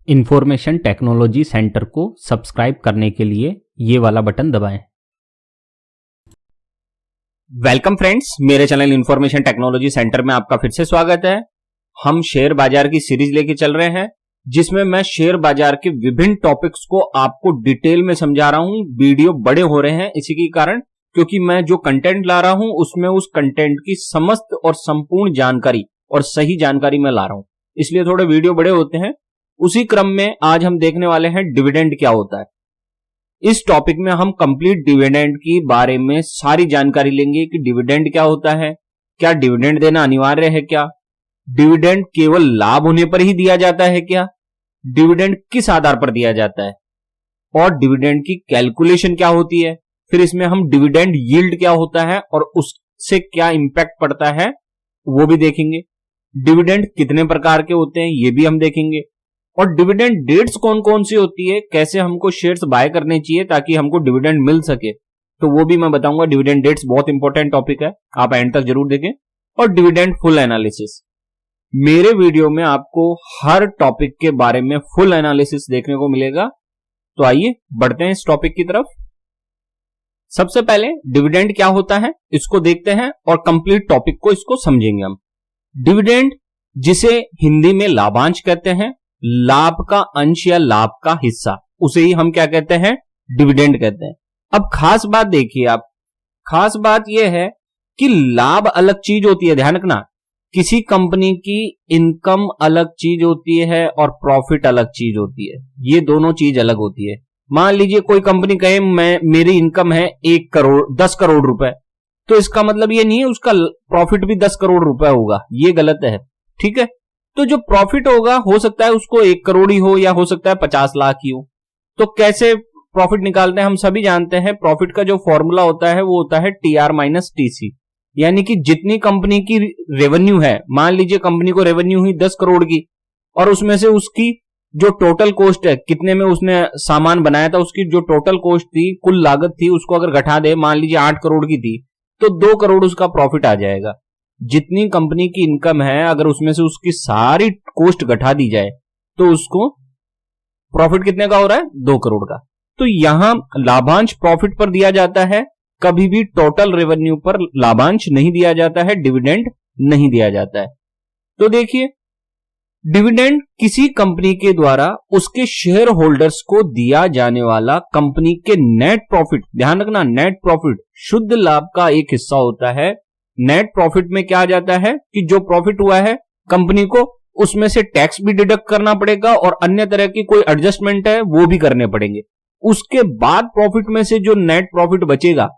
Information technology centre को subscribe करने के लिए ये वाला बटन दबाएं। वेलकम फ्रेंड्स, मेरे चैनल इंफॉर्मेशन टेक्नोलॉजी सेंटर में आपका फिर से स्वागत है। हम शेयर बाजार की सीरीज लेके चल रहे हैं जिसमें मैं शेयर बाजार के विभिन्न टॉपिक्स को आपको डिटेल में समझा रहा हूं। वीडियो बड़े हो रहे हैं इसी के कारण, क्योंकि मैं जो कंटेंट ला रहा हूं उसमें उस कंटेंट की समस्त और संपूर्ण जानकारी और सही जानकारी मैं ला रहा हूं, इसलिए थोड़े वीडियो बड़े होते हैं। उसी क्रम में आज हम देखने वाले हैं डिविडेंड क्या होता है। इस टॉपिक में हम कंप्लीट डिविडेंड की बारे में सारी जानकारी लेंगे कि डिविडेंड क्या होता है, क्या डिविडेंड देना अनिवार्य है, क्या डिविडेंड केवल लाभ होने पर ही दिया जाता है, क्या डिविडेंड किस आधार पर दिया जाता है, और डिविडेंड की कैलकुलेशन क्या होती है। फिर इसमें हम डिविडेंड यील्ड क्या होता है और उससे क्या इंपैक्ट पड़ता है वो भी देखेंगे। डिविडेंड कितने प्रकार के होते हैं ये भी हम देखेंगे, और डिविडेंड डेट्स कौन कौन सी होती है, कैसे हमको शेयर्स बाय करने चाहिए ताकि हमको डिविडेंड मिल सके, तो वो भी मैं बताऊंगा। डिविडेंड डेट्स बहुत इंपॉर्टेंट टॉपिक है, आप एंड तक जरूर देखें। और डिविडेंड फुल एनालिसिस, मेरे वीडियो में आपको हर टॉपिक के बारे में फुल एनालिसिस देखने को मिलेगा। तो आइए बढ़ते हैं इस टॉपिक की तरफ। सबसे पहले डिविडेंड क्या होता है इसको देखते हैं और कंप्लीट टॉपिक को इसको समझेंगे हम। डिविडेंड, जिसे हिंदी में लाभांश कहते हैं, लाभ का अंश या लाभ का हिस्सा, उसे ही हम क्या कहते हैं, डिविडेंड कहते हैं। अब खास बात देखिए आप, खास बात यह है कि लाभ अलग चीज होती है, ध्यान रखना। किसी कंपनी की इनकम अलग चीज होती है और प्रॉफिट अलग चीज होती है, ये दोनों चीज अलग होती है। मान लीजिए कोई कंपनी कहे मेरी इनकम है 10 करोड़ रुपए, तो इसका मतलब ये नहीं है उसका प्रॉफिट भी 10 करोड़ रुपए होगा, ये गलत है, ठीक है। तो जो प्रॉफिट होगा हो सकता है उसको 1 करोड़ ही हो या हो सकता है 50 लाख ही हो। तो कैसे प्रॉफिट निकालते हैं, हम सभी जानते हैं। प्रॉफिट का जो फॉर्मूला होता है वो होता है TR माइनस TC, यानी कि जितनी कंपनी की रेवेन्यू है, मान लीजिए कंपनी को रेवेन्यू हुई 10 करोड़ की, और उसमें से उसकी जो टोटल कॉस्ट है, कितने में उसने सामान बनाया था, उसकी जो टोटल कॉस्ट थी, कुल लागत थी, उसको अगर घटा दे, मान लीजिए 8 करोड़ की थी, तो 2 करोड़ उसका प्रॉफिट आ जाएगा। जितनी कंपनी की इनकम है अगर उसमें से उसकी सारी कॉस्ट घटा दी जाए तो उसको प्रॉफिट कितने का हो रहा है, 2 करोड़ का। तो यहां लाभांश प्रॉफिट पर दिया जाता है, कभी भी टोटल रेवेन्यू पर लाभांश नहीं दिया जाता है, डिविडेंड नहीं दिया जाता है। तो देखिए, डिविडेंड किसी कंपनी के द्वारा उसके शेयर होल्डर्स को दिया जाने वाला कंपनी के नेट प्रॉफिट, ध्यान रखना, नेट प्रॉफिट शुद्ध लाभ का एक हिस्सा होता है। नेट प्रॉफिट में क्या आ जाता है कि जो प्रॉफिट हुआ है कंपनी को, उसमें से टैक्स भी डिडक्ट करना पड़ेगा और अन्य तरह की कोई एडजस्टमेंट है वो भी करने पड़ेंगे। उसके बाद प्रॉफिट में से जो नेट प्रॉफिट बचेगा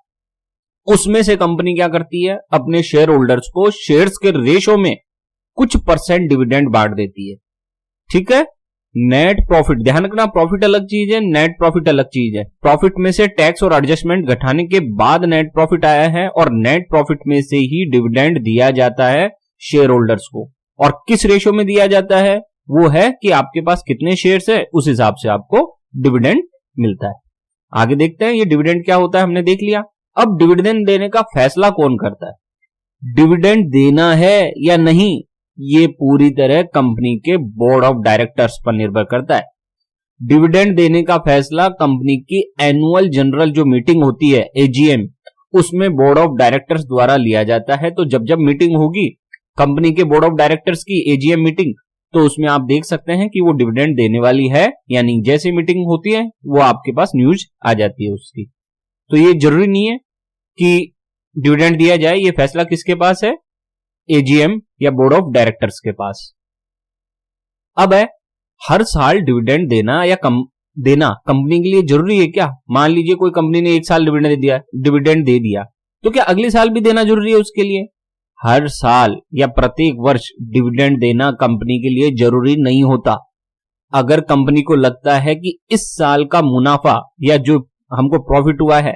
उसमें से कंपनी क्या करती है, अपने शेयर होल्डर्स को शेयर्स के रेशो में कुछ % डिविडेंड बांट देती है, ठीक है। नेट प्रॉफिट, ध्यान रखना, प्रॉफिट अलग चीज है, नेट प्रॉफिट अलग चीज है। प्रॉफिट में से टैक्स और एडजस्टमेंट घटाने के बाद नेट प्रॉफिट आया है, और नेट प्रॉफिट में से ही डिविडेंड दिया जाता है शेयर होल्डर्स को। और किस रेशो में दिया जाता है, वो है कि आपके पास कितने शेयर्स है, उस हिसाब से आपको डिविडेंड मिलता है। आगे देखते हैं ये डिविडेंड क्या होता है, हमने देख लिया। अब डिविडेंड देने का फैसला कौन करता है, डिविडेंड देना है या नहीं, ये पूरी तरह कंपनी के बोर्ड ऑफ डायरेक्टर्स पर निर्भर करता है। डिविडेंड देने का फैसला कंपनी की एनुअल जनरल जो मीटिंग होती है, AGM, उसमें बोर्ड ऑफ डायरेक्टर्स द्वारा लिया जाता है। तो जब जब मीटिंग होगी कंपनी के बोर्ड ऑफ डायरेक्टर्स की, AGM मीटिंग, तो उसमें आप देख सकते हैं कि वो डिविडेंड देने वाली है या नहीं। जैसे मीटिंग होती है वो आपके पास न्यूज आ जाती है उसकी। तो ये जरूरी नहीं है कि डिविडेंड दिया जाए, ये फैसला किसके पास है, AGM या बोर्ड ऑफ डायरेक्टर्स के पास। अब है, हर साल डिविडेंड देना या देना कंपनी के लिए जरूरी है क्या। मान लीजिए कोई कंपनी ने 1 साल डिविडेंड दे दिया, तो क्या अगले साल भी देना जरूरी है उसके लिए। हर साल या प्रत्येक वर्ष डिविडेंड देना कंपनी के लिए जरूरी नहीं होता। अगर कंपनी को लगता है कि इस साल का मुनाफा या जो हमको प्रॉफिट हुआ है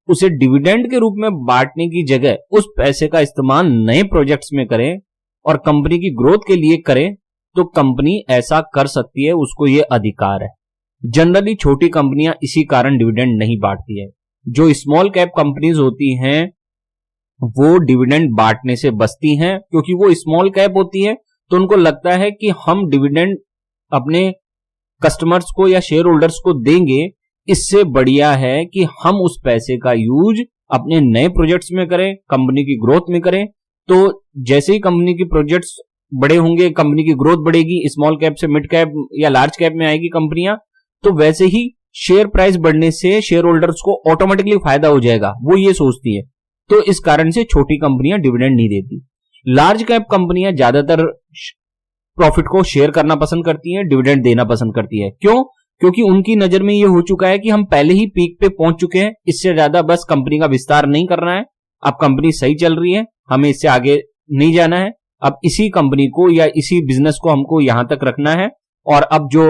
उसे डिविडेंड के रूप में बांटने की जगह उस पैसे का इस्तेमाल नए प्रोजेक्ट्स में करें और कंपनी की ग्रोथ के लिए करें, तो कंपनी ऐसा कर सकती है, उसको यह अधिकार है। जनरली छोटी कंपनियां इसी कारण डिविडेंड नहीं बांटती है। जो स्मॉल कैप कंपनीज होती हैं वो डिविडेंड बांटने से बचती हैं, क्योंकि वो स्मॉल कैप होती है, तो उनको लगता है कि हम डिविडेंड अपने कस्टमर्स को या शेयर होल्डर्स को देंगे, इससे बढ़िया है कि हम उस पैसे का यूज अपने नए प्रोजेक्ट्स में करें, कंपनी की ग्रोथ में करें। तो जैसे ही कंपनी की प्रोजेक्ट्स बड़े होंगे, कंपनी की ग्रोथ बढ़ेगी, स्मॉल कैप से मिड कैप या लार्ज कैप में आएगी कंपनियां, तो वैसे ही शेयर प्राइस बढ़ने से शेयर होल्डर्स को ऑटोमेटिकली फायदा हो जाएगा, वो ये सोचती है। तो इस कारण से छोटी कंपनियां डिविडेंड नहीं देती। लार्ज कैप कंपनियां ज्यादातर प्रॉफिट को शेयर करना पसंद करती हैं, डिविडेंड देना पसंद करती है। क्यों? क्योंकि उनकी नजर में ये हो चुका है कि हम पहले ही पीक पे पहुंच चुके हैं, इससे ज्यादा बस कंपनी का विस्तार नहीं करना है। अब कंपनी सही चल रही है, हमें इससे आगे नहीं जाना है। अब इसी कंपनी को या इसी बिजनेस को हमको यहां तक रखना है, और अब जो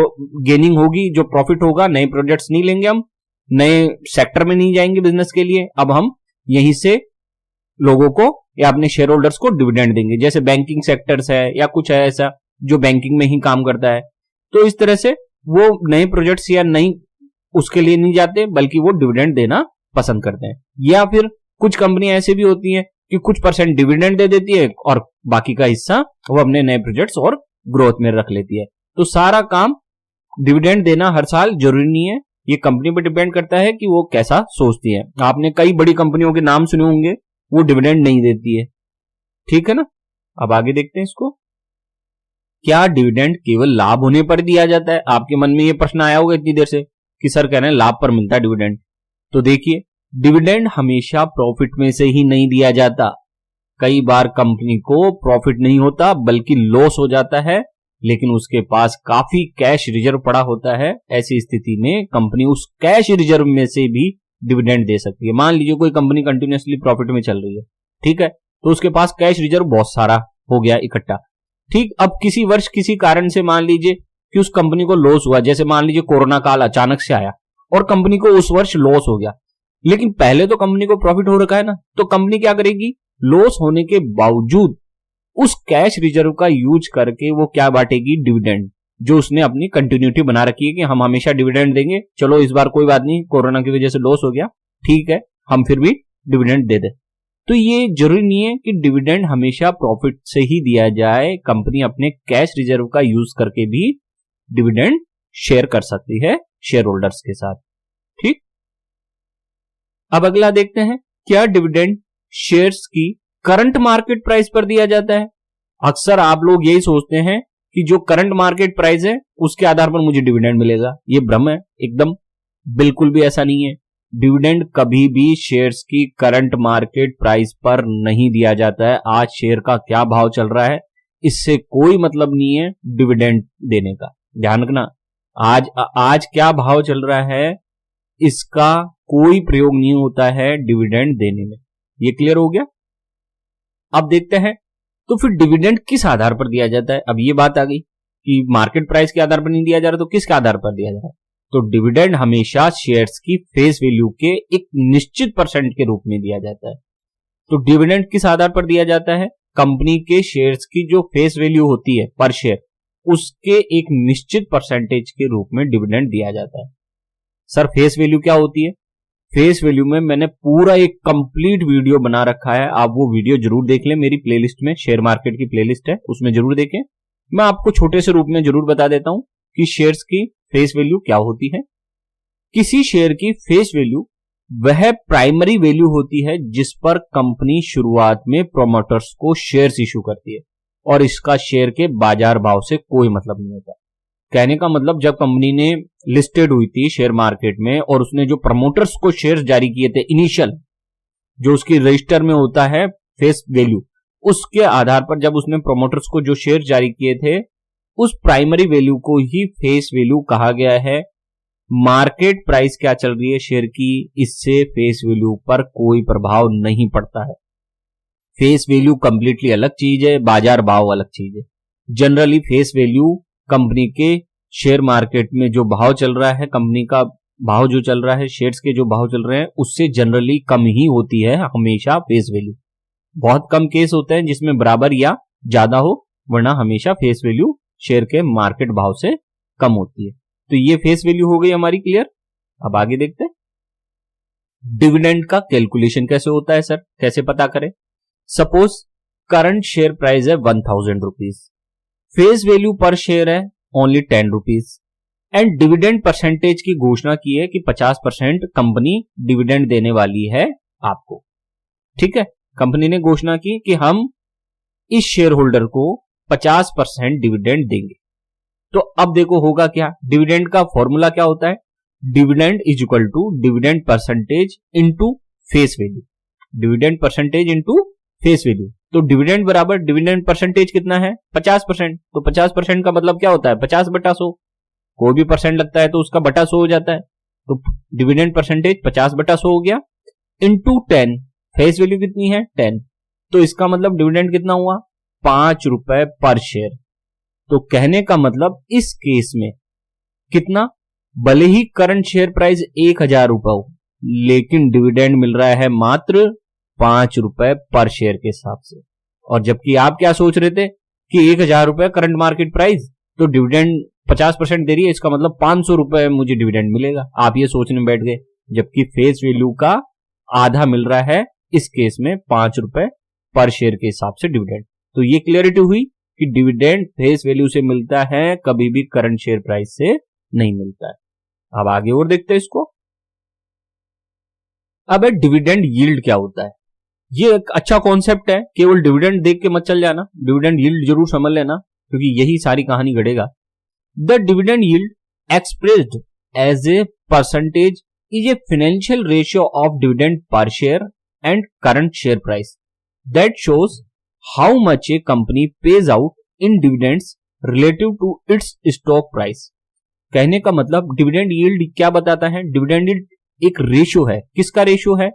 गेनिंग होगी, जो प्रॉफिट होगा, नए प्रोजेक्ट्स नहीं लेंगे, हम नए सेक्टर में नहीं जाएंगे बिजनेस के लिए। अब हम यहीं से लोगों को या अपने शेयर होल्डर्स को डिविडेंड देंगे। जैसे बैंकिंग सेक्टर्स है या कुछ है ऐसा जो बैंकिंग में ही काम करता है, तो इस तरह से वो नए प्रोजेक्ट्स या नई उसके लिए नहीं जाते, बल्कि वो डिविडेंड देना पसंद करते हैं। या फिर कुछ कंपनियां ऐसे भी होती हैं कि कुछ परसेंट डिविडेंड दे देती है और बाकी का हिस्सा वो अपने नए प्रोजेक्ट्स और ग्रोथ में रख लेती है। तो सारा काम डिविडेंड देना हर साल जरूरी नहीं है, ये कंपनी पर डिपेंड करता है कि वो कैसा सोचती है। आपने कई बड़ी कंपनियों के नाम सुने होंगे, वो डिविडेंड नहीं देती है, ठीक है ना। अब आगे देखते हैं इसको। क्या डिविडेंड केवल लाभ होने पर दिया जाता है? आपके मन में ये प्रश्न आया होगा इतनी देर से कि सर कह रहे हैं लाभ पर मिलता है डिविडेंड। तो देखिए, डिविडेंड हमेशा प्रॉफिट में से ही नहीं दिया जाता। कई बार कंपनी को प्रॉफिट नहीं होता बल्कि लॉस हो जाता है, लेकिन उसके पास काफी कैश रिजर्व पड़ा होता है। ऐसी स्थिति में कंपनी उस कैश रिजर्व में से भी डिविडेंड दे सकती है। मान लीजिए कोई कंपनी कंटिन्यूअसली प्रॉफिट में चल रही है, ठीक है, तो उसके पास कैश रिजर्व बहुत सारा हो गया इकट्ठा, ठीक। अब किसी वर्ष किसी कारण से मान लीजिए कि उस कंपनी को लॉस हुआ, जैसे मान लीजिए कोरोना काल अचानक से आया और कंपनी को उस वर्ष लॉस हो गया, लेकिन पहले तो कंपनी को प्रॉफिट हो रखा है ना, तो कंपनी क्या करेगी? लॉस होने के बावजूद उस कैश रिजर्व का यूज करके वो क्या बांटेगी? डिविडेंड, जो उसने अपनी कंटिन्यूटी बना रखी है कि हम हमेशा डिविडेंड देंगे। चलो इस बार कोई बात नहीं, कोरोना की वजह से लॉस हो गया, ठीक है, हम फिर भी डिविडेंड दे दें। तो ये जरूरी नहीं है कि डिविडेंड हमेशा प्रॉफिट से ही दिया जाए। कंपनी अपने कैश रिजर्व का यूज करके भी डिविडेंड शेयर कर सकती है शेयर होल्डर्स के साथ, ठीक। अब अगला देखते हैं, क्या डिविडेंड शेयर्स की करंट मार्केट प्राइस पर दिया जाता है? अक्सर आप लोग यही सोचते हैं कि जो करंट मार्केट प्राइस है उसके आधार पर मुझे डिविडेंड मिलेगा। ये भ्रम है एकदम, बिल्कुल भी ऐसा नहीं है। डिविडेंड कभी भी शेयर्स की करंट मार्केट प्राइस पर नहीं दिया जाता है। आज शेयर का क्या भाव चल रहा है, इससे कोई मतलब नहीं है डिविडेंड देने का। ध्यान रखना, आज क्या भाव चल रहा है इसका कोई प्रयोग नहीं होता है डिविडेंड देने में। ये क्लियर हो गया? अब देखते हैं, तो फिर डिविडेंड किस आधार पर दिया जाता है? अब ये बात आ गई कि मार्केट प्राइस के आधार पर नहीं दिया जा रहा, तो किसके आधार पर दिया जा रहा है? तो डिविडेंड हमेशा शेयर्स की फेस वैल्यू के एक निश्चित परसेंट के रूप में दिया जाता है। तो डिविडेंड किस आधार पर दिया जाता है? कंपनी के शेयर्स की जो फेस वैल्यू होती है पर शेयर, उसके एक निश्चित परसेंटेज के रूप में डिविडेंड दिया जाता है। सर फेस वैल्यू क्या होती है? फेस वैल्यू में मैंने पूरा एक कंप्लीट वीडियो बना रखा है, आप वो वीडियो जरूर देख लें। मेरी प्लेलिस्ट में शेयर मार्केट की प्लेलिस्ट है, उसमें जरूर देखें। मैं आपको छोटे से रूप में जरूर बता देता हूं कि शेयर्स की फेस वैल्यू क्या होती है। किसी शेयर की फेस वैल्यू वह प्राइमरी वैल्यू होती है जिस पर कंपनी शुरुआत में प्रोमोटर्स को शेयर्स इशू करती है, और इसका शेयर के बाजार भाव से कोई मतलब नहीं होता। कहने का मतलब, जब कंपनी ने लिस्टेड हुई थी शेयर मार्केट में और उसने जो प्रमोटर्स को शेयर्स जारी किए थे इनिशियल, जो उसकी रजिस्टर में होता है फेस वैल्यू, उसके आधार पर जब उसने प्रमोटर्स को जो शेयर जारी किए थे, उस प्राइमरी वैल्यू को ही फेस वैल्यू कहा गया है। मार्केट प्राइस क्या चल रही है शेयर की, इससे फेस वैल्यू पर कोई प्रभाव नहीं पड़ता है। फेस वैल्यू कंप्लीटली अलग चीज है, बाजार भाव अलग चीज है। जनरली फेस वैल्यू कंपनी के शेयर मार्केट में जो भाव चल रहा है, कंपनी का भाव जो चल रहा है, शेयर्स के जो भाव चल रहे हैं, उससे जनरली कम ही होती है हमेशा फेस वैल्यू। बहुत कम केस होते हैं जिसमें बराबर या ज्यादा हो, वरना हमेशा फेस वैल्यू शेयर के मार्केट भाव से कम होती है। तो ये फेस वैल्यू हो गई हमारी क्लियर। अब आगे देखते हैं, डिविडेंड का कैलकुलेशन कैसे होता है सर, कैसे पता करें? सपोज करंट शेयर प्राइस है 1000 रुपीज, फेस वैल्यू पर शेयर है only 10 rupees. And dividend percentage की घोषणा की है कि 50% कंपनी डिविडेंड देने वाली है आपको। ठीक है, कंपनी ने घोषणा की कि हम इस शेयर होल्डर को 50% डिविडेंड देंगे। तो अब देखो होगा क्या, डिविडेंड का फॉर्मूला क्या होता है, dividend is equal to dividend percentage into face value, dividend percentage into face value. तो डिविडेंड बराबर डिविडेंड परसेंटेज कितना है 50%, तो 50% का मतलब क्या होता है 50/100, कोई भी परसेंट लगता है तो उसका बटा 100 हो जाता है, तो डिविडेंड परसेंटेज 50/100 हो गया, इनटू 10, फेस वैल्यू कितनी है 10, तो इसका मतलब डिविडेंड कितना हुआ 5 रुपए पर शेयर। तो कहने का मतलब इस केस में कितना, भले ही करंट शेयर प्राइस 1000 रुपए हो, लेकिन डिविडेंड मिल रहा है मात्र 5 रुपए पर शेयर के हिसाब से। और जबकि आप क्या सोच रहे थे कि 1000 रुपए करंट मार्केट प्राइस, तो डिविडेंड 50% दे रही है, इसका मतलब 500 रुपए मुझे डिविडेंड मिलेगा, आप ये सोचने में बैठ गए, जबकि फेस वैल्यू का आधा मिल रहा है इस केस में 5 रुपए पर शेयर के हिसाब से डिविडेंड। तो ये क्लियरिटी हुई कि डिविडेंड फेस वैल्यू से मिलता है, कभी भी करंट शेयर प्राइस से नहीं मिलता है। अब आगे और देखते हैं इसको। अब डिविडेंड यील्ड क्या होता है, ये एक अच्छा कॉन्सेप्ट है, केवल डिविडेंड देख के मत चल जाना, डिविडेंड यील्ड जरूर समझ लेना, क्योंकि यही सारी कहानी घड़ेगा। The dividend yield expressed as a percentage is a financial ratio of dividend per share and current share price that shows how much a company pays out in dividends relative to its stock price. कहने का मतलब dividend yield क्या बताता है, dividend yield एक ratio है, किसका ratio है,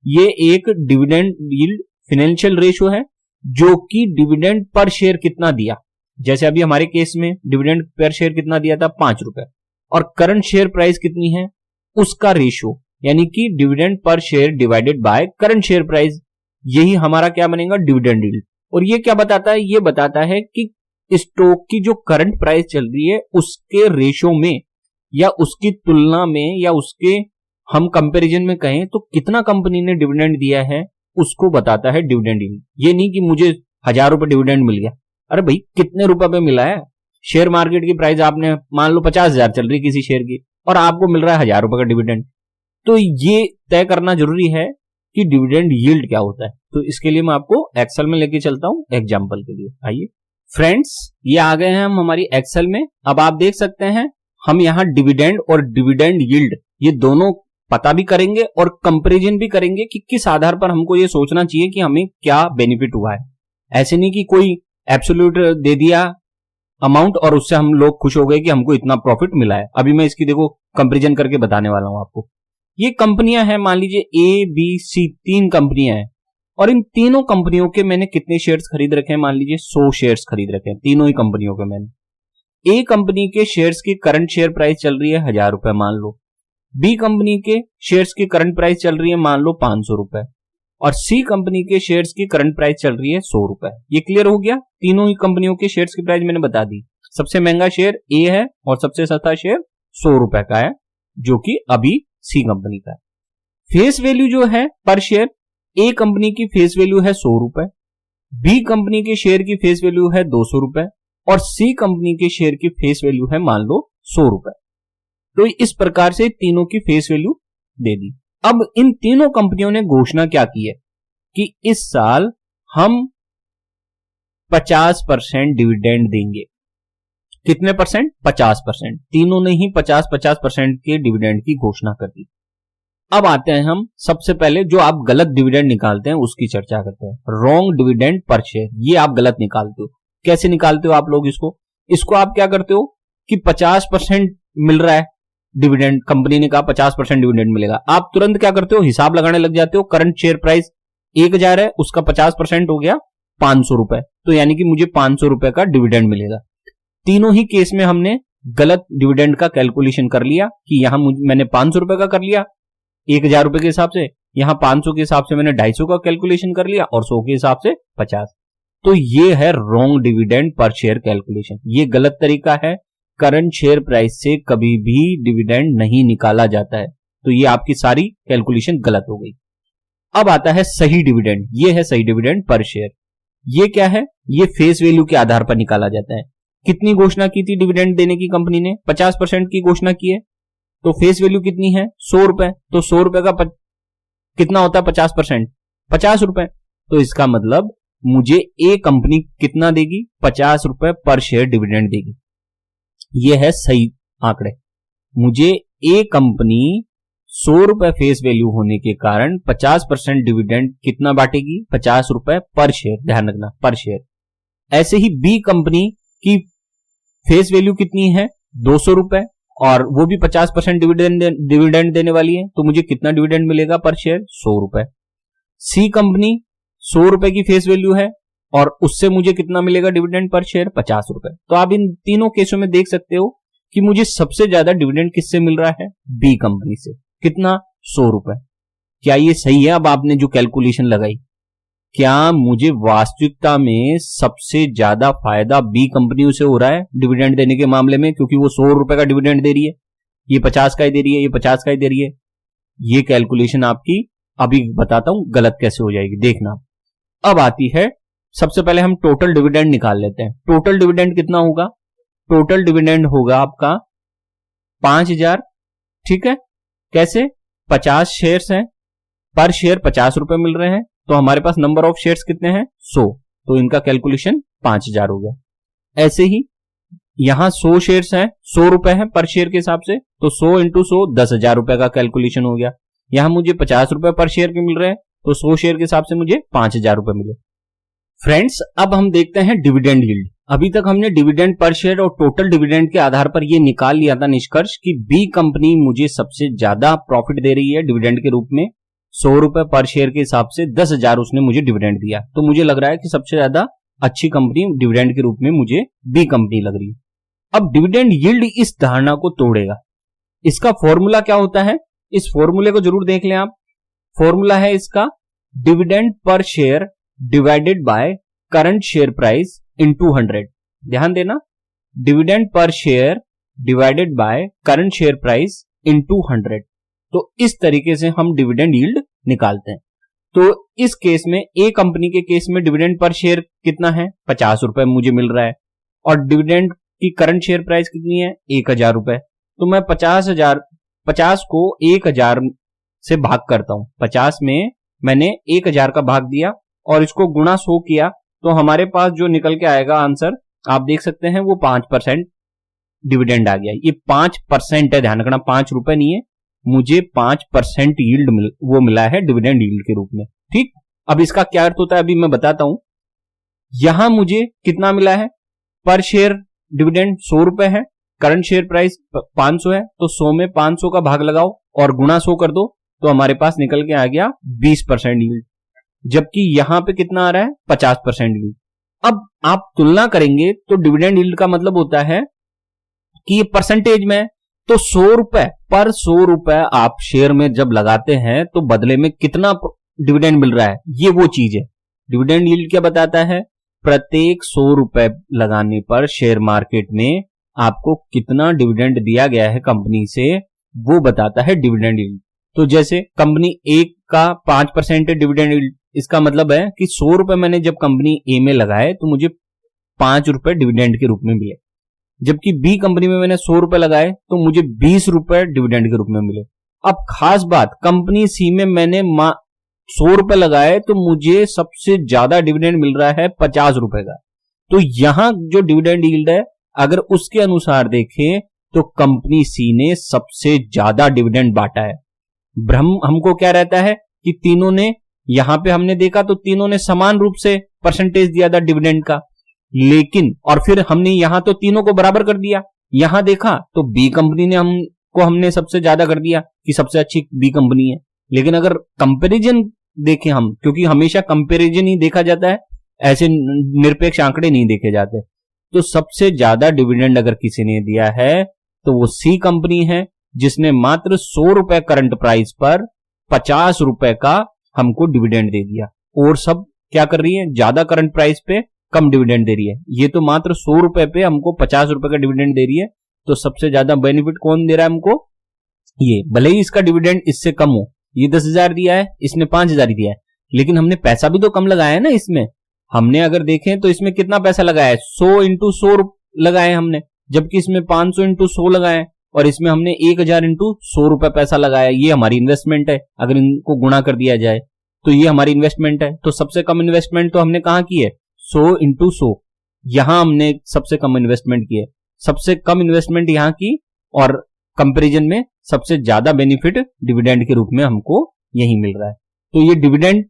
ये एक डिविडेंड यील्ड फाइनेंशियल रेशियो है जो कि डिविडेंड पर शेयर कितना दिया, जैसे अभी हमारे केस में डिविडेंड पर शेयर कितना दिया था 5 रुपए, और करंट शेयर प्राइस कितनी है उसका रेशियो, यानी कि dividend per share divided by current share price, यही हमारा क्या बनेगा डिविडेंड यील्ड। और ये क्या बताता है, ये बताता है कि स्टॉक की जो करंट प्राइस चल रही है उसके रेशियो में या उसकी तुलना में या उसके हम कंपैरिजन में कहें तो कितना कंपनी ने डिविडेंड दिया है उसको बताता है डिविडेंड यील्ड। ये नहीं कि मुझे 1000 रुपए डिविडेंड मिल गया, अरे भाई कितने रुपए पे मिला है, शेयर मार्केट की प्राइस आपने मान लो 50,000 चल रही किसी शेयर की और आपको मिल रहा है 1000 रुपए का डिविडेंड, तो ये तय करना जरूरी है कि डिविडेंड यील्ड क्या होता है। तो इसके लिए मैं आपको एक्सेल में लेके चलता हूं एग्जांपल के लिए। आइए फ्रेंड्स, ये आ गए हैं हम हमारी एक्सेल में। अब आप देख सकते हैं हम यहाँ डिविडेंड और डिविडेंड यील्ड ये दोनों पता भी करेंगे और कंपैरिजन भी करेंगे कि किस आधार पर हमको ये सोचना चाहिए कि हमें क्या बेनिफिट हुआ है। ऐसे नहीं कि कोई एब्सोल्यूट दे दिया अमाउंट और उससे हम लोग खुश हो गए कि हमको इतना प्रॉफिट मिला है। अभी मैं इसकी देखो कंपैरिजन करके बताने वाला हूं आपको। ये कंपनियां हैं, मान लीजिए ए बी सी 3 कंपनियां हैं और इन तीनों कंपनियों के मैंने कितने शेयर्स खरीद रखे हैं, मान लीजिए 100 शेयर्स खरीद रखे हैं तीनों ही कंपनियों के मैंने। ए कंपनी के शेयर्स की करंट शेयर प्राइस चल रही है 1000 रुपए मान लो, बी कंपनी के शेयर्स की करंट प्राइस चल रही है मान लो 500 रुपए और सी कंपनी के शेयर्स की करंट प्राइस चल रही है 100 रुपए। ये क्लियर हो गया, तीनों ही कंपनियों के शेयर्स की प्राइस मैंने बता दी। सबसे महंगा शेयर ए है और सबसे सस्ता शेयर 100 रुपए का है जो कि अभी सी कंपनी का है। फेस वैल्यू जो है पर शेयर, ए कंपनी की फेस वैल्यू है 100 रुपए, बी कंपनी के शेयर की फेस वैल्यू है 200 रुपए और सी कंपनी के शेयर की फेस वैल्यू है मान लो 100 रुपए। तो इस प्रकार से तीनों की फेस वैल्यू दे दी। अब इन तीनों कंपनियों ने घोषणा क्या की है कि इस साल हम 50% डिविडेंड देंगे। कितने परसेंट? 50%। तीनों ने ही 50-50% के डिविडेंड की घोषणा कर दी। अब आते हैं हम सबसे पहले जो आप गलत डिविडेंड निकालते हैं उसकी चर्चा करते हैं। रॉन्ग डिविडेंड पर शेयर, ये आप गलत निकालते हो। कैसे निकालते हो आप लोग इसको आप क्या करते हो कि 50% मिल रहा है डिविडेंड, कंपनी ने कहा 50% डिविडेंड मिलेगा, आप तुरंत क्या करते हो हिसाब लगाने लग जाते हो। करंट शेयर प्राइस 1000 है, उसका 50% हो गया 500 रुपए, तो यानी कि मुझे 500 रुपए का डिविडेंड मिलेगा। तीनों ही केस में हमने गलत डिविडेंड का कैलकुलेशन कर लिया कि यहां मैंने 500 रुपए का कर लिया 1000 रुपए के हिसाब से, यहां 500 के हिसाब से मैंने 250 का कैलकुलेशन कर लिया और 100 के हिसाब से 50। तो ये है wrong dividend per share calculation, ये गलत तरीका है। करंट शेयर प्राइस से कभी भी डिविडेंड नहीं निकाला जाता है, तो ये आपकी सारी कैलकुलेशन गलत हो गई। अब आता है सही डिविडेंड, ये है सही डिविडेंड पर शेयर। ये क्या है? ये फेस वैल्यू के आधार पर निकाला जाता है। कितनी घोषणा की थी डिविडेंड देने की कंपनी ने? 50% की घोषणा की है। तो फेस वैल्यू कितनी है? 100 रुपए। तो 100 रुपए का कितना होता है 50%? 50 रुपए। तो इसका मतलब मुझे ए कंपनी कितना देगी? 50 रुपए पर शेयर डिविडेंड देगी। यह है सही आंकड़े। मुझे ए कंपनी 100 रुपए फेस वैल्यू होने के कारण 50% डिविडेंड कितना बांटेगी? 50 रुपए पर शेयर। ध्यान रखना, पर शेयर। ऐसे ही बी कंपनी की फेस वैल्यू कितनी है? 200 रुपए, और वो भी 50% डिविडेंड देने वाली है। तो मुझे कितना डिविडेंड मिलेगा पर शेयर? 100 रुपए। सी कंपनी 100 रुपए की फेस वैल्यू है और उससे मुझे कितना मिलेगा डिविडेंड पर शेयर? 50 रुपए। तो आप इन तीनों केसों में देख सकते हो कि मुझे सबसे ज्यादा डिविडेंड किससे मिल रहा है? बी कंपनी से। कितना? 100 रुपए। क्या ये सही है? अब आपने जो कैलकुलेशन लगाई, क्या मुझे वास्तविकता में सबसे ज्यादा फायदा बी कंपनी से हो रहा है डिविडेंड देने के मामले में? क्योंकि वो 100 रुपए का डिविडेंड दे रही है, ये 50 का ही दे रही है, ये 50 का ही दे रही है। ये कैलकुलेशन आपकी अभी बताता हूं गलत कैसे हो जाएगी, देखना। अब आती है, सबसे पहले हम टोटल डिविडेंड निकाल लेते हैं। टोटल डिविडेंड कितना होगा? टोटल डिविडेंड होगा आपका 5000। ठीक है, कैसे? 50 शेयर्स हैं, पर शेयर 50 रुपए मिल रहे हैं, तो हमारे पास नंबर ऑफ शेयर्स कितने हैं? 100। तो इनका कैलकुलेशन 5000 हो गया। ऐसे ही यहां 100 शेयर्स हैं, 100 रुपए हैं पर शेयर के हिसाब से, तो 100 इंटू 100 10,000 रुपए का कैलकुलेशन हो गया। यहां मुझे 50 रुपए पर शेयर के मिल रहे हैं, तो 100 शेयर के हिसाब से मुझे 5000 रुपए मिले। फ्रेंड्स, अब हम देखते हैं डिविडेंड यील्ड। अभी तक हमने डिविडेंड पर शेयर और टोटल डिविडेंड के आधार पर यह निकाल लिया था निष्कर्ष कि बी कंपनी मुझे सबसे ज्यादा प्रॉफिट दे रही है डिविडेंड के रूप में। 100 रुपए पर शेयर के हिसाब से 10,000 उसने मुझे डिविडेंड दिया। तो मुझे लग रहा है कि सबसे ज्यादा अच्छी कंपनी डिविडेंड के रूप में मुझे बी कंपनी लग रही है। अब डिविडेंड यील्ड इस धारणा को तोड़ेगा। इसका फॉर्मूला क्या होता है? इस फॉर्मूले को जरूर देख लें आप। फॉर्मूला है इसका dividend per share divided by current share price into 100। ध्यान देना, dividend per share divided by current share price into 100। तो इस तरीके से हम डिविडेंड यील्ड निकालते हैं। तो इस केस में, ए कंपनी के केस में डिविडेंड पर शेयर कितना है? 50 रुपए मुझे मिल रहा है, और डिविडेंड की करंट शेयर प्राइस कितनी है? 1000 रुपए। तो मैं 50 को 1000 से भाग करता हूं। 50 में मैंने 1000 का भाग दिया और इसको गुणा 100 किया, तो हमारे पास जो निकल के आएगा आंसर, आप देख सकते हैं, वो 5% डिविडेंड आ गया। ये 5% है, ध्यान रखना, 5 रुपए नहीं है। मुझे 5% यील्ड मिला है डिविडेंड यील्ड के रूप में। ठीक, अब इसका क्या अर्थ होता है अभी मैं बताता हूं। यहां मुझे कितना मिला है? पर शेयर डिविडेंड 100 रुपए है, करंट शेयर प्राइस 500 है, तो 100 में 500 का भाग लगाओ और गुणा 100 कर दो, तो हमारे पास निकल के आ गया 20% यील्ड। जबकि यहां पे कितना आ रहा है? 50% यील्ड। अब आप तुलना करेंगे तो डिविडेंड यील्ड का मतलब होता है कि ये परसेंटेज में, तो 100 रुपए पर 100 रुपए आप शेयर में जब लगाते हैं तो बदले में कितना डिविडेंड मिल रहा है, ये वो चीज है। डिविडेंड यील्ड क्या बताता है? प्रत्येक 100 रुपए लगाने पर शेयर मार्केट में आपको कितना डिविडेंड दिया गया है कंपनी से, वो बताता है डिविडेंड यील्ड। तो जैसे कंपनी ए का 5% डिविडेंड यील्ड, इसका मतलब है कि 100 रुपए मैंने जब कंपनी ए में लगाए तो मुझे 5 रुपए डिविडेंड के रूप में मिले। जबकि बी कंपनी में मैंने 100 रुपए लगाए तो मुझे 20 रुपए डिविडेंड के रूप में मिले। अब खास बात, कंपनी सी में मैंने 100 रुपए लगाए तो मुझे सबसे ज्यादा डिविडेंड मिल रहा है 50 रुपए का। तो यहां जो डिविडेंड यील्ड है, अगर उसके अनुसार देखें तो कंपनी सी ने सबसे ज्यादा डिविडेंड बांटा है। भ्रम हमको क्या रहता है कि तीनों ने, यहां पे हमने देखा तो तीनों ने समान रूप से परसेंटेज दिया था डिविडेंड का, लेकिन और फिर हमने यहां तो तीनों को बराबर कर दिया। यहां देखा तो बी कंपनी ने हमने सबसे ज्यादा कर दिया कि सबसे अच्छी बी कंपनी है। लेकिन अगर कंपैरिजन देखें हम, क्योंकि हमेशा कंपैरिजन ही देखा जाता है, ऐसे निरपेक्ष आंकड़े नहीं देखे जाते, तो सबसे ज्यादा डिविडेंड अगर किसी ने दिया है तो वो सी कंपनी है, जिसने मात्र 100 रुपए करंट प्राइस पर 50 रुपए का हमको डिविडेंड दे दिया। और सब क्या कर रही है? ज्यादा करंट प्राइस पे कम डिविडेंड दे रही है। ये तो मात्र 100 रुपए पे हमको 50 रुपए का डिविडेंड दे रही है। तो सबसे ज्यादा बेनिफिट कौन दे रहा है हमको? ये। भले ही इसका डिविडेंड इससे कम हो, ये 10,000 दिया है, इसने 5,000 ही दिया है, लेकिन हमने पैसा भी तो कम लगाया है ना इसमें। हमने अगर देखें तो इसमें कितना पैसा लगाया है? 100 इंटू 100 लगाए हमने, जबकि इसमें 500 इंटू 100 लगाए और इसमें हमने 1000 इंटू 100 रुपए पैसा लगाया। ये हमारी इन्वेस्टमेंट है। अगर इनको गुणा कर दिया जाए तो ये हमारी इन्वेस्टमेंट है। तो सबसे कम इन्वेस्टमेंट तो हमने कहां की है, 100 इंटू 100, यहां हमने सबसे कम इन्वेस्टमेंट की है। सबसे कम इन्वेस्टमेंट यहां की और कंपैरिजन में सबसे ज्यादा बेनिफिट डिविडेंड के रूप में हमको यही मिल रहा है। तो ये डिविडेंड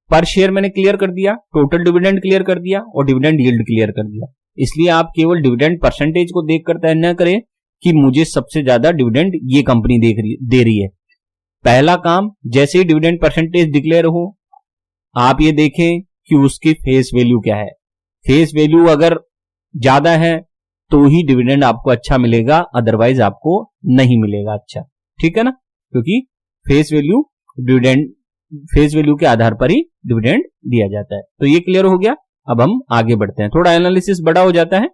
पर शेयर मैंने क्लियर कर दिया, टोटल डिविडेंड क्लियर कर दिया और डिविडेंड यील्ड क्लियर कर दिया। इसलिए आप केवल डिविडेंड परसेंटेज को देखकर तय न करें कि मुझे सबसे ज्यादा डिविडेंड ये कंपनी दे रही है। पहला काम, जैसे ही डिविडेंड परसेंटेज डिक्लेयर हो, आप ये देखें कि उसकी फेस वैल्यू क्या है। फेस वैल्यू अगर ज्यादा है तो ही डिविडेंड आपको अच्छा मिलेगा, अदरवाइज आपको नहीं मिलेगा अच्छा। ठीक है ना, क्योंकि फेस वैल्यू के आधार पर ही डिविडेंड दिया जाता है। तो ये क्लियर हो गया। अब हम आगे बढ़ते हैं, थोड़ा एनालिसिस बड़ा हो जाता है।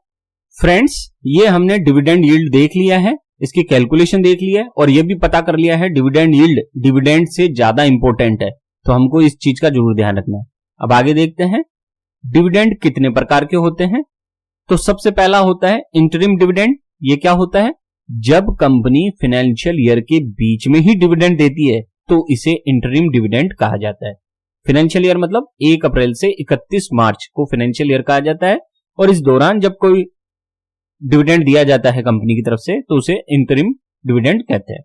फ्रेंड्स, ये हमने डिविडेंड यील्ड देख लिया है, इसकी कैलकुलेशन देख लिया है और ये भी पता कर लिया है डिविडेंड यील्ड डिविडेंड से ज्यादा इंपॉर्टेंट है। तो हमको इस चीज का जरूर ध्यान रखना है। अब आगे देखते हैं डिविडेंड कितने प्रकार के होते हैं। तो सबसे पहला होता है इंटरिम डिविडेंड। ये क्या होता है, जब कंपनी फाइनेंशियल ईयर के बीच में ही डिविडेंड देती है तो इसे इंटरिम डिविडेंड कहा जाता है। फाइनेंशियल ईयर मतलब 1 अप्रैल से 31 मार्च को फाइनेंशियल ईयर कहा जाता है और इस दौरान जब कोई डिविडेंड दिया जाता है कंपनी की तरफ से तो उसे इंटरिम डिविडेंड कहते हैं।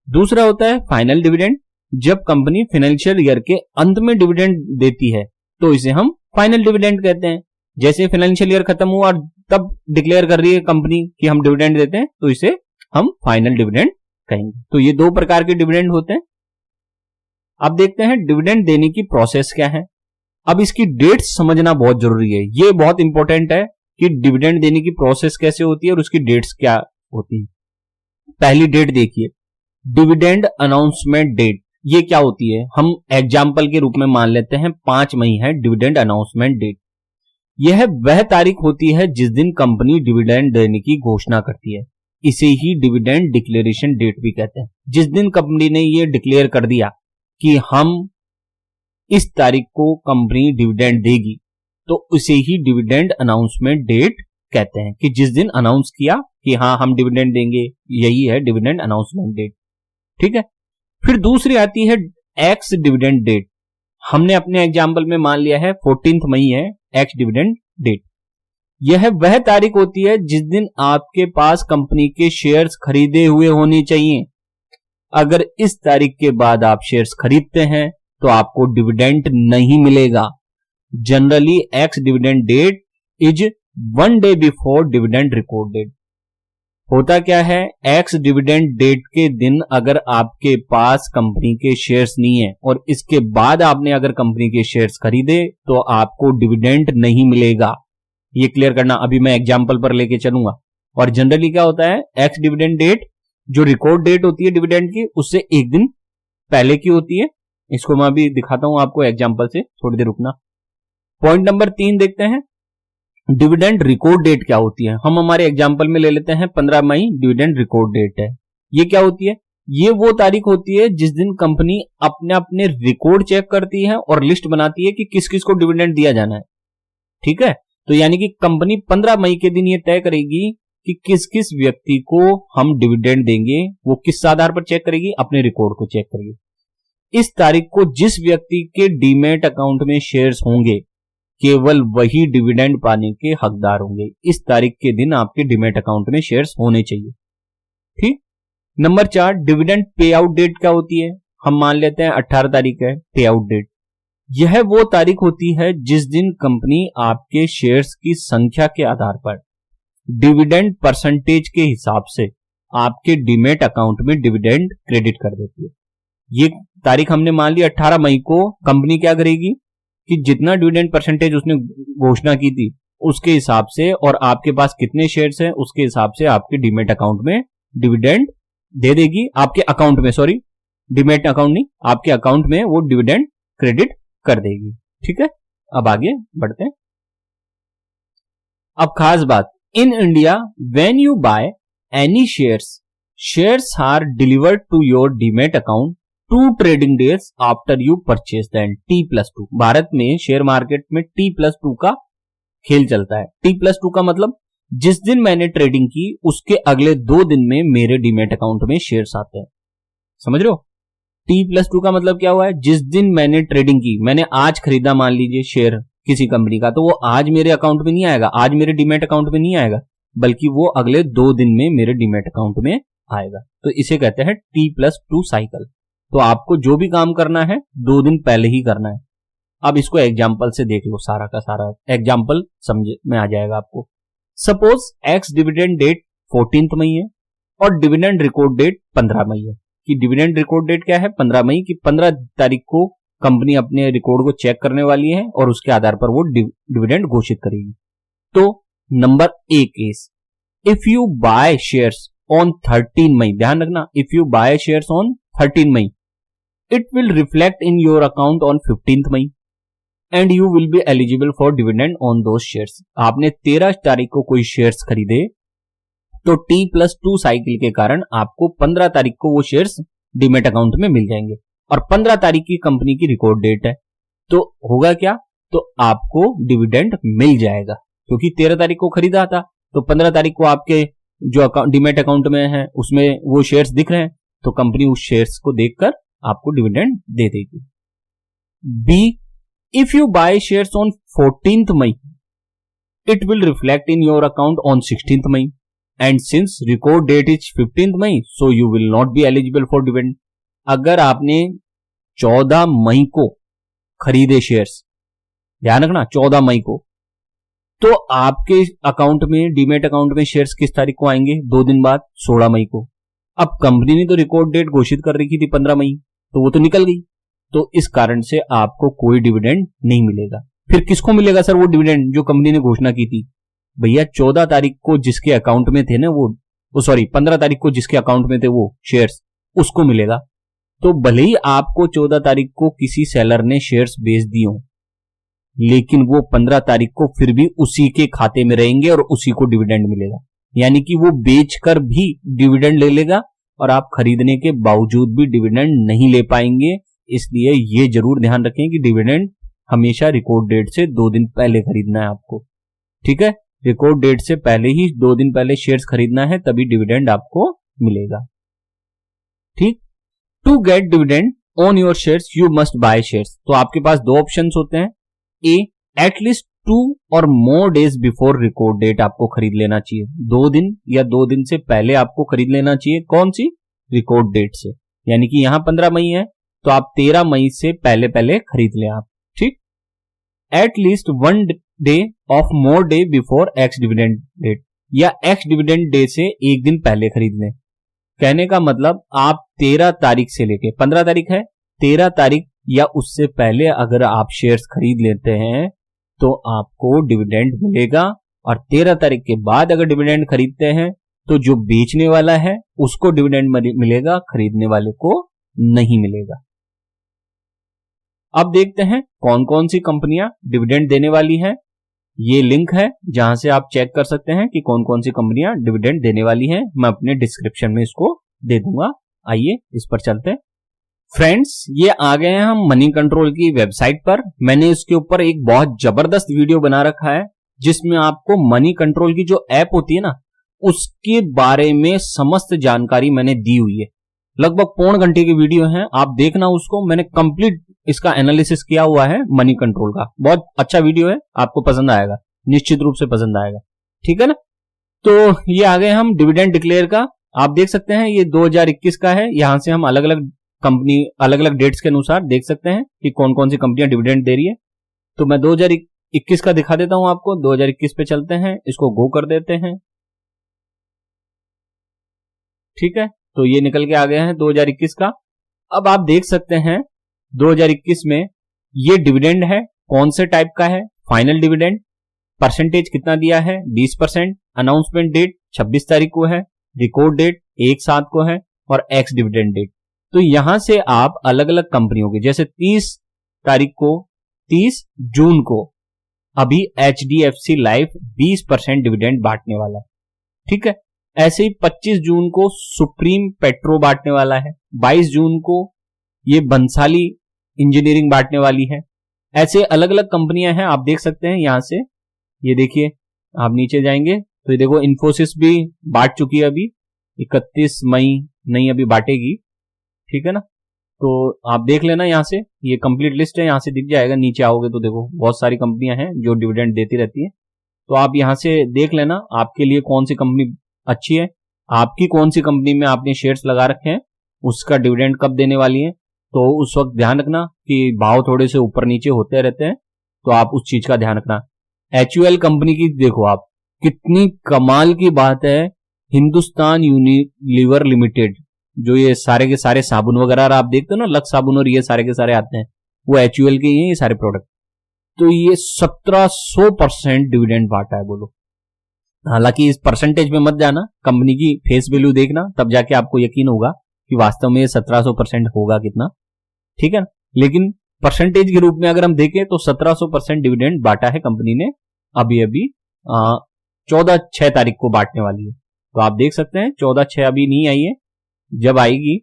दूसरा होता है फाइनल डिविडेंड। जब कंपनी फाइनेंशियल ईयर के अंत में डिविडेंड देती है तो इसे हम फाइनल डिविडेंड कहते हैं। जैसे फाइनेंशियल ईयर खत्म हुआ और तब डिक्लेयर कर रही है कंपनी कि हम डिविडेंड देते हैं तो इसे हम फाइनल डिविडेंड कहेंगे। तो ये 2 प्रकार के डिविडेंड होते हैं। अब देखते हैं डिविडेंड देने की प्रोसेस क्या है। अब इसकी डेट समझना बहुत जरूरी है। ये बहुत इंपॉर्टेंट है कि डिविडेंड देने की प्रोसेस कैसे होती है और उसकी डेट्स क्या होती है। पहली डेट देखिए, डिविडेंड अनाउंसमेंट डेट। ये क्या होती है, हम एग्जाम्पल के रूप में मान लेते हैं 5 मई है डिविडेंड अनाउंसमेंट डेट। यह वह तारीख होती है जिस दिन कंपनी डिविडेंड देने की घोषणा करती है। इसे ही डिविडेंड डिक्लेरेशन डेट भी कहते हैं। जिस दिन कंपनी ने यह डिक्लेयर कर दिया कि हम इस तारीख को कंपनी डिविडेंड देगी तो उसे ही डिविडेंड अनाउंसमेंट डेट कहते हैं, कि जिस दिन अनाउंस किया कि हाँ हम डिविडेंड देंगे, यही है डिविडेंड अनाउंसमेंट डेट। ठीक है, फिर दूसरी आती है एक्स डिविडेंड डेट। हमने अपने एग्जाम्पल में मान लिया है 14 मई है एक्स डिविडेंड डेट। यह वह तारीख होती है जिस दिन आपके पास कंपनी के शेयर्स खरीदे हुए होने चाहिए। अगर इस तारीख के बाद आप शेयर्स खरीदते हैं तो आपको डिविडेंड नहीं मिलेगा। Generally ex dividend date is 1 day before dividend record date. होता क्या है, एक्स डिविडेंड डेट के दिन अगर आपके पास कंपनी के शेयर्स नहीं है और इसके बाद आपने अगर कंपनी के शेयर्स खरीदे तो आपको डिविडेंड नहीं मिलेगा। ये क्लियर करना, अभी मैं एग्जांपल पर लेके चलूंगा। और जनरली क्या होता है, एक्स डिविडेंड डेट जो रिकॉर्ड डेट होती है डिविडेंड की उससे 1 दिन पहले की होती है। इसको मैं अभी दिखाता हूं आपको एग्जांपल से, थोड़ी देर रुकना। पॉइंट नंबर 3 देखते हैं, डिविडेंड रिकॉर्ड डेट क्या होती है। हम हमारे एग्जांपल में ले लेते हैं 15 मई डिविडेंड रिकॉर्ड डेट है। ये क्या होती है, ये वो तारीख होती है जिस दिन कंपनी अपने रिकॉर्ड चेक करती है और लिस्ट बनाती है कि किस किस को डिविडेंड दिया जाना है। ठीक है, तो यानी कि कंपनी 15 मई के दिन ये तय करेगी कि किस किस व्यक्ति को हम डिविडेंड देंगे। वो किस आधार पर चेक करेगी, अपने रिकॉर्ड को चेक करेगी। इस तारीख को जिस व्यक्ति के डीमैट अकाउंट में शेयर्स होंगे केवल वही डिविडेंड पाने के हकदार होंगे। इस तारीख के दिन आपके डीमैट अकाउंट में शेयर्स होने चाहिए। ठीक। Number 4, dividend pay out date क्या होती है। हम मान लेते हैं 18 तारीख है पे आउट डेट। यह वो तारीख होती है जिस दिन कंपनी आपके शेयर्स की संख्या के आधार पर डिविडेंड परसेंटेज के हिसाब से आपके डीमैट अकाउंट में डिविडेंड क्रेडिट कर देती है। ये तारीख हमने मान ली 18 मई को। कंपनी क्या करेगी कि जितना डिविडेंड परसेंटेज उसने घोषणा की थी उसके हिसाब से और आपके पास कितने शेयर्स हैं उसके हिसाब से आपके डीमैट अकाउंट में डिविडेंड दे देगी। आपके अकाउंट में, सॉरी डीमैट अकाउंट नहीं, आपके अकाउंट में वो डिविडेंड क्रेडिट कर देगी। ठीक है, अब आगे बढ़ते हैं। अब खास बात, in India when you buy any shares are delivered to your demat account 2 trading days after you purchase then T+2। Bharat में शेयर मार्केट में T+2 का खेल चलता है। T+2 का मतलब जिस दिन मैंने ट्रेडिंग की उसके अगले 2 दिन में मेरे डीमैट अकाउंट में शेयर्स आते हैं। समझ रहे हो? T+2 का मतलब क्या हुआ है? जिस दिन मैंने ट्रेडिंग की, मैंने आज खरीदा मान लीजिए शेयर किसी कंपनी का, तो वो आज मेरे अकाउंट में नहीं आएगा, आज मेरे डीमैट अकाउंट में नहीं आएगा, बल्कि वो अगले 2 दिन में मेरे डीमैट अकाउंट में आएगा। तो इसे कहते हैं T+2 साइकिल। तो आपको जो भी काम करना है 2 दिन पहले ही करना है। अब इसको एग्जाम्पल से देख लो, सारा का सारा एग्जाम्पल समझ में आ जाएगा आपको। सपोज एक्स डिविडेंड डेट 14 मई है और डिविडेंड रिकॉर्ड डेट 15 मई है। कि डिविडेंड रिकॉर्ड डेट क्या है? 15 मई की 15 तारीख को कंपनी अपने रिकॉर्ड को चेक करने वाली है और उसके आधार पर वो डिविडेंड घोषित करेगी। तो number A case, if you buy shares on 13 May, ध्यान रखना, if you buy shares on 13 May it will reflect in your account on 15 May and you will be eligible for dividend on those shares. आपने 13 तारीख को कोई shares खरीदे तो T+2 cycle के कारण आपको 15 तारीख को वो शेयर्स डीमैट अकाउंट में मिल जाएंगे और 15 तारीख की कंपनी की रिकॉर्ड डेट है। तो होगा क्या? तो आपको डिविडेंड मिल जाएगा, क्योंकि 13 तारीख को खरीदा था तो 15 तारीख को आपके जो डीमैट अकाउंट में है उसमें वो शेयर्स दिख रहे हैं, तो कंपनी उस शेयर्स को देखकर आपको डिविडेंड दे देगी। B, if you buy shares on 14th May it will reflect in your account on 16th May and since record date is 15th May so you will not be eligible for dividend. अगर आपने 14 मई को खरीदे shares, ध्यान रखना 14 मई को, तो आपके account में डीमैट अकाउंट में शेयर्स किस तारीख को आएंगे? 2 दिन बाद 16 मई को। अब कंपनी ने तो रिकॉर्ड डेट घोषित कर रखी थी 15 मई, तो वो तो निकल गई, तो इस कारण से आपको कोई डिविडेंड नहीं मिलेगा। फिर किसको मिलेगा सर वो डिविडेंड जो कंपनी ने घोषणा की थी? भैया 14 तारीख को जिसके अकाउंट में थे ना वो सॉरी 15 तारीख को जिसके अकाउंट में थे वो शेयर्स, उसको मिलेगा। तो भले ही आपको 14 तारीख को किसी सेलर ने शेयर्स बेच दिए हो, लेकिन वो 15 तारीख को फिर भी उसी के खाते में रहेंगे और उसी को डिविडेंड मिलेगा। यानी कि वो बेचकर भी डिविडेंड ले लेगा और आप खरीदने के बावजूद भी डिविडेंड नहीं ले पाएंगे। इसलिए ये जरूर ध्यान रखें कि डिविडेंड हमेशा रिकॉर्ड डेट से 2 दिन पहले खरीदना है आपको। ठीक है, रिकॉर्ड डेट से पहले ही 2 दिन पहले शेयर्स खरीदना है, तभी डिविडेंड आपको मिलेगा। ठीक, to get dividend on your shares you must buy shares. तो आपके पास 2 ऑप्शंस होते हैं। ए, एटलीस्ट 2 और more days before record date आपको खरीद लेना चाहिए। 2 दिन या 2 दिन से पहले आपको खरीद लेना चाहिए। कौन सी? रिकॉर्ड डेट से। यानी कि यहां 15 मई है तो आप 13 मई से पहले पहले खरीद लें आप। ठीक, at least 1 day of more day before ex dividend date, या एक्स डिविडेंड डे से 1 दिन पहले खरीद लें। कहने का मतलब आप 13 तारीख से लेके 15 तारीख है, 13 तारीख या उससे पहले अगर आप शेयर्स खरीद लेते हैं तो आपको डिविडेंड मिलेगा, और 13 तारीख के बाद अगर डिविडेंड खरीदते हैं तो जो बेचने वाला है उसको डिविडेंड मिलेगा, खरीदने वाले को नहीं मिलेगा। अब देखते हैं कौन कौन सी कंपनियां डिविडेंड देने वाली हैं। ये लिंक है जहां से आप चेक कर सकते हैं कि कौन कौन सी कंपनियां डिविडेंड देने वाली हैं। मैं अपने डिस्क्रिप्शन में इसको दे दूंगा। आइए इस पर चलते हैं। फ्रेंड्स, ये आ गए हैं हम मनी कंट्रोल की वेबसाइट पर। मैंने इसके ऊपर एक बहुत जबरदस्त वीडियो बना रखा है जिसमें आपको मनी कंट्रोल की जो ऐप होती है ना उसके बारे में समस्त जानकारी मैंने दी हुई है। लगभग 1.25 घंटे की वीडियो है, आप देखना उसको। मैंने कंप्लीट इसका एनालिसिस किया हुआ है मनी कंट्रोल का। बहुत अच्छा वीडियो है, आपको पसंद आएगा, निश्चित रूप से पसंद आएगा। ठीक है ना? तो ये आ गए हम डिविडेंड डिक्लेयर का। आप देख सकते हैं ये 2021 का है। यहां से हम अलग अलग कंपनी अलग अलग डेट्स के अनुसार देख सकते हैं कि कौन कौन सी कंपनियां डिविडेंड दे रही है। तो मैं 2021 का दिखा देता हूं आपको। 2021 पे चलते हैं, इसको गो कर देते हैं। ठीक है, तो ये निकल के आ गया है 2021 का। अब आप देख सकते हैं 2021 में ये डिविडेंड है, कौन से टाइप का है? Final dividend. परसेंटेज कितना दिया है? 20%। अनाउंसमेंट डेट 26 तारीख को है। रिकॉर्ड डेट 1/7 को है और एक्स डिविडेंड डेट। तो यहां से आप अलग अलग कंपनियों के, जैसे 30 तारीख को 30 जून को अभी HDFC लाइफ 20% डिविडेंड बांटने वाला है। ठीक है, ऐसे ही 25 जून को सुप्रीम पेट्रो बांटने वाला है। 22 जून को ये बंसाली इंजीनियरिंग बांटने वाली है। ऐसे अलग अलग कंपनियां हैं, आप देख सकते हैं यहां से। ये देखिए, आप नीचे जाएंगे तो ये देखो इन्फोसिस भी बांट चुकी है अभी 31 मई नहीं अभी बांटेगी, ठीक है ना। तो आप देख लेना यहाँ से, ये कंप्लीट लिस्ट है, यहाँ से दिख जाएगा। नीचे आओगे तो देखो बहुत सारी कंपनियां हैं जो डिविडेंड देती रहती है, तो आप यहाँ से देख लेना आपके लिए कौन सी कंपनी अच्छी है, आपकी कौन सी कंपनी में आपने शेयर्स लगा रखे हैं, उसका डिविडेंड कब देने वाली है। तो उस वक्त ध्यान रखना कि भाव थोड़े से ऊपर नीचे होते रहते हैं, तो आप उस चीज का ध्यान रखना। HUL कंपनी की देखो आप, कितनी कमाल की बात है, हिंदुस्तान यूनिलीवर लिमिटेड, जो ये सारे के सारे साबुन वगैरह आप देखते हो ना, लक्स साबुन और ये सारे के सारे आते हैं, वो HUL के ही हैं ये सारे प्रोडक्ट। तो ये 1700% डिविडेंड बांटा है, बोलो। हालांकि इस परसेंटेज में मत जाना, कंपनी की फेस वैल्यू देखना, तब जाके आपको यकीन होगा कि वास्तव में ये 1700% होगा कितना, ठीक है ना। लेकिन परसेंटेज के रूप में अगर हम देखें तो 1700% डिविडेंड बांटा है कंपनी ने, अभी अभी 14/6 तारीख को बांटने वाली है। तो आप देख सकते हैं 14/6 अभी नहीं आई है, जब आएगी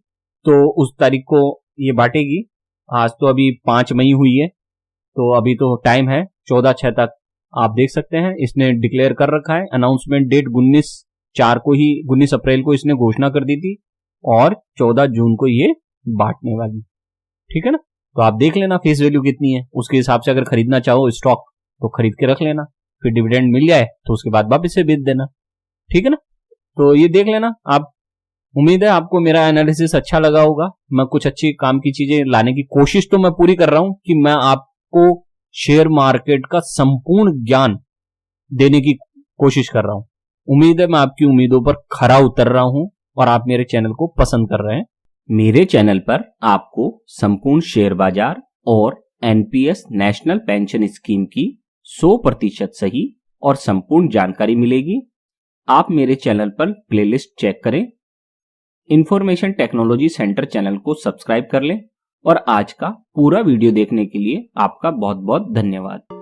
तो उस तारीख को ये बांटेगी। आज तो अभी 5 मई हुई है, तो अभी तो टाइम है 14/6 तक। आप देख सकते हैं इसने डिक्लेयर कर रखा है, अनाउंसमेंट डेट 19 अप्रैल को इसने घोषणा कर दी थी और 14 जून को ये बांटने वाली, ठीक है ना। तो आप देख लेना फेस वैल्यू कितनी है, उसके हिसाब से अगर खरीदना चाहो स्टॉक तो खरीद के रख लेना, फिर डिविडेंड मिल जाए तो उसके बाद वापस से बेच देना, ठीक है ना। तो ये देख लेना आप। उम्मीद है आपको मेरा एनालिसिस अच्छा लगा होगा। मैं कुछ अच्छी काम की चीजें लाने की कोशिश तो मैं पूरी कर रहा हूं कि मैं आपको शेयर मार्केट का संपूर्ण ज्ञान देने की कोशिश कर रहा हूं। उम्मीद है मैं आपकी उम्मीदों पर खरा उतर रहा हूं और आप मेरे चैनल को पसंद कर रहे हैं। मेरे चैनल पर आपको संपूर्ण शेयर बाजार और NPS नेशनल पेंशन स्कीम की 100% सही और संपूर्ण जानकारी मिलेगी। आप मेरे चैनल पर प्लेलिस्ट चेक करें, इंफॉर्मेशन टेक्नोलॉजी सेंटर चैनल को सब्सक्राइब कर लें और आज का पूरा वीडियो देखने के लिए आपका बहुत बहुत धन्यवाद।